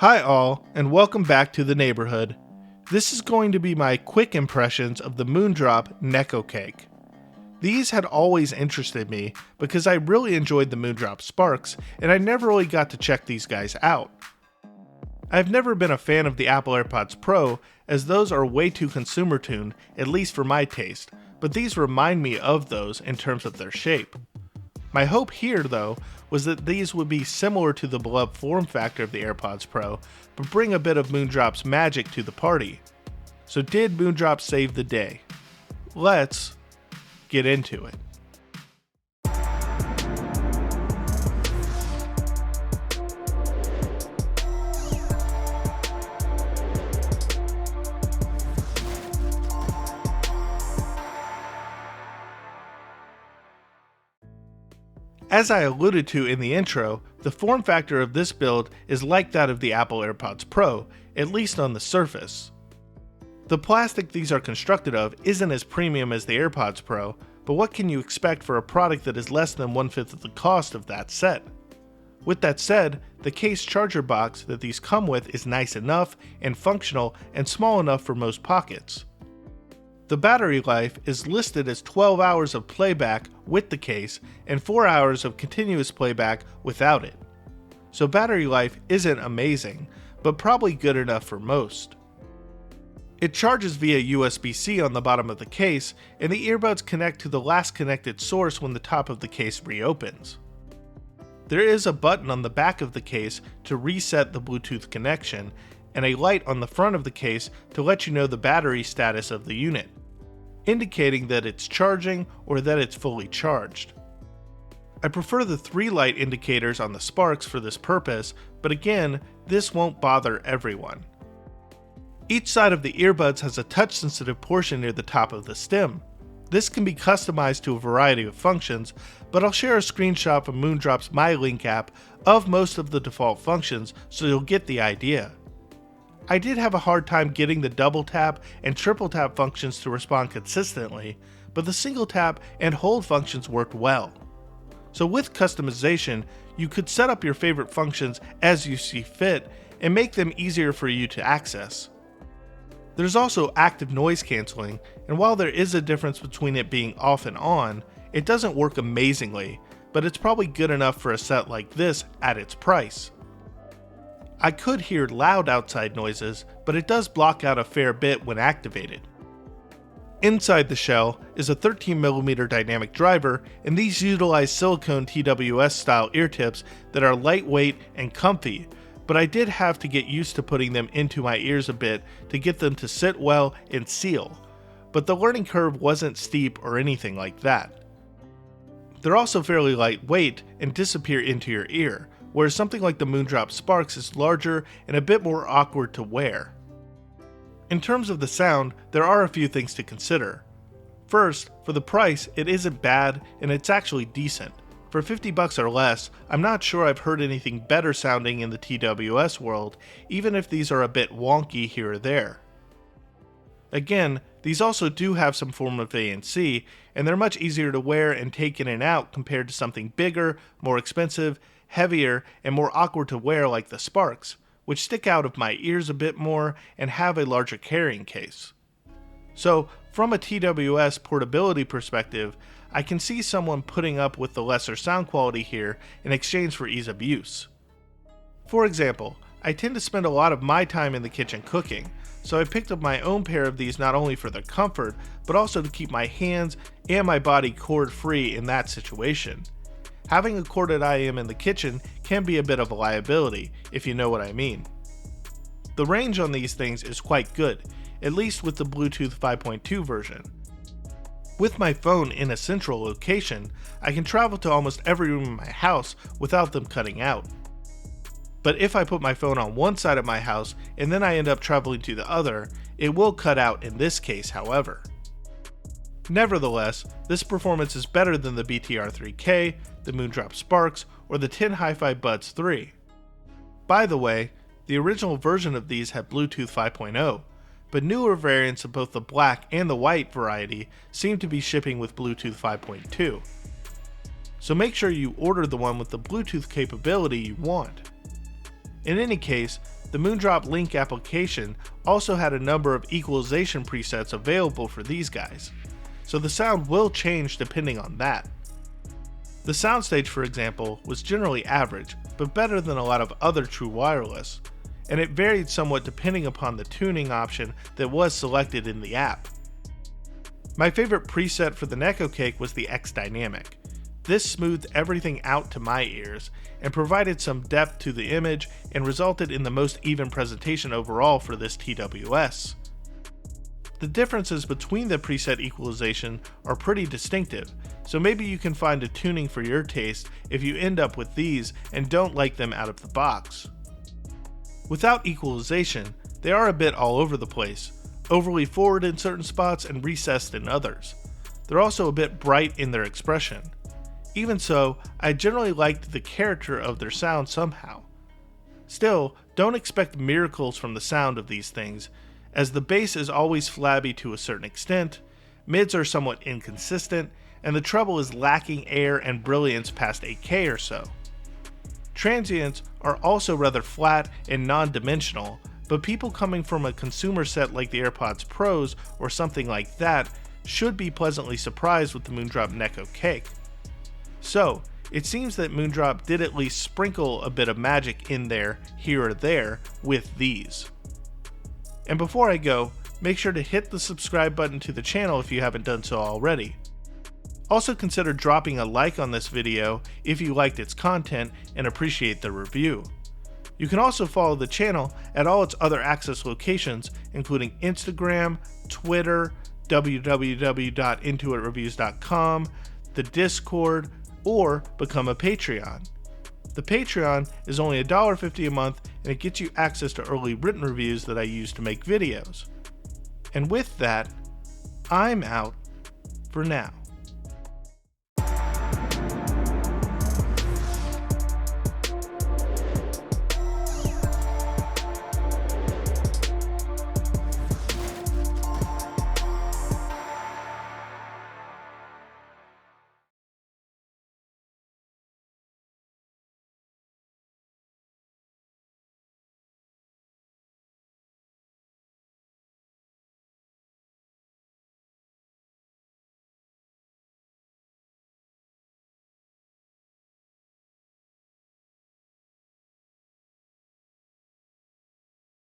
Hi all, and welcome back to the neighborhood. This is going to be my quick impressions of the Moondrop Neco Cake. These had always interested me because I really enjoyed the Moondrop Sparks, and I never really got to check these guys out. I've never been a fan of the Apple AirPods Pro, as those are way too consumer tuned, at least for my taste, but these remind me of those in terms of their shape. My hope here, though, was that these would be similar to the beloved form factor of the AirPods Pro, but bring a bit of Moondrop's magic to the party. So did Moondrop save the day? Let's get into it. As I alluded to in the intro, the form factor of this build is like that of the Apple AirPods Pro, at least on the surface. The plastic these are constructed of isn't as premium as the AirPods Pro, but what can you expect for a product that is less than 1/5 of the cost of that set? With that said, the case charger box that these come with is nice enough and functional and small enough for most pockets. The battery life is listed as 12 hours of playback with the case and 4 hours of continuous playback without it. So battery life isn't amazing, but probably good enough for most. It charges via USB-C on the bottom of the case, and the earbuds connect to the last connected source when the top of the case reopens. There is a button on the back of the case to reset the Bluetooth connection, and a light on the front of the case to let you know the battery status of the unit, indicating that it's charging or that it's fully charged. I prefer the 3 light indicators on the Sparks for this purpose, but again, this won't bother everyone. Each side of the earbuds has a touch-sensitive portion near the top of the stem. This can be customized to a variety of functions, but I'll share a screenshot from Moondrop's MyLink app of most of the default functions so you'll get the idea. I did have a hard time getting the double tap and triple tap functions to respond consistently, but the single tap and hold functions worked well. So with customization, you could set up your favorite functions as you see fit and make them easier for you to access. There's also active noise cancelling, and while there is a difference between it being off and on, it doesn't work amazingly, but it's probably good enough for a set like this at its price. I could hear loud outside noises, but it does block out a fair bit when activated. Inside the shell is a 13mm dynamic driver, and these utilize silicone TWS style ear tips that are lightweight and comfy, but I did have to get used to putting them into my ears a bit to get them to sit well and seal, but the learning curve wasn't steep or anything like that. They're also fairly lightweight and disappear into your ear, whereas something like the Moondrop Sparks is larger and a bit more awkward to wear. In terms of the sound, there are a few things to consider. First, for the price, it isn't bad and it's actually decent. For $50 or less, I'm not sure I've heard anything better sounding in the TWS world, even if these are a bit wonky here or there. Again, these also do have some form of ANC, and they're much easier to wear and take in and out compared to something bigger, more expensive, heavier, and more awkward to wear like the Sparks, which stick out of my ears a bit more and have a larger carrying case. So, from a TWS portability perspective, I can see someone putting up with the lesser sound quality here in exchange for ease of use. For example, I tend to spend a lot of my time in the kitchen cooking, so I picked up my own pair of these not only for their comfort, but also to keep my hands and my body cord free in that situation. Having a corded IM in the kitchen can be a bit of a liability, if you know what I mean. The range on these things is quite good, at least with the Bluetooth 5.2 version. With my phone in a central location, I can travel to almost every room in my house without them cutting out. But if I put my phone on one side of my house and then I end up traveling to the other, it will cut out in this case, however. Nevertheless, this performance is better than the BTR3K, the Moondrop Sparks, or the Tin Hi-Fi Buds 3. By the way, the original version of these had Bluetooth 5.0, but newer variants of both the black and the white variety seem to be shipping with Bluetooth 5.2. So make sure you order the one with the Bluetooth capability you want. In any case, the Moondrop Link application also had a number of equalization presets available for these guys, so the sound will change depending on that. The soundstage, for example, was generally average, but better than a lot of other true wireless, and it varied somewhat depending upon the tuning option that was selected in the app. My favorite preset for the NEKOCAKE was the X Dynamic. This smoothed everything out to my ears and provided some depth to the image and resulted in the most even presentation overall for this TWS. The differences between the preset equalization are pretty distinctive, so maybe you can find a tuning for your taste if you end up with these and don't like them out of the box. Without equalization, they are a bit all over the place, overly forward in certain spots and recessed in others. They're also a bit bright in their expression. Even so, I generally liked the character of their sound somehow. Still, don't expect miracles from the sound of these things, as the bass is always flabby to a certain extent, mids are somewhat inconsistent, and the treble is lacking air and brilliance past 8K or so. Transients are also rather flat and non-dimensional, but people coming from a consumer set like the AirPods Pros or something like that should be pleasantly surprised with the Moondrop Neco Cake. So, it seems that Moondrop did at least sprinkle a bit of magic in there, here or there, with these. And before I go, make sure to hit the subscribe button to the channel if you haven't done so already. Also consider dropping a like on this video if you liked its content and appreciate the review. You can also follow the channel at all its other access locations, including Instagram, Twitter, www.InToItReviews.com, the Discord, or become a Patreon. The Patreon is only $1.50 a month and it gets you access to early written reviews that I use to make videos. And with that, I'm out for now.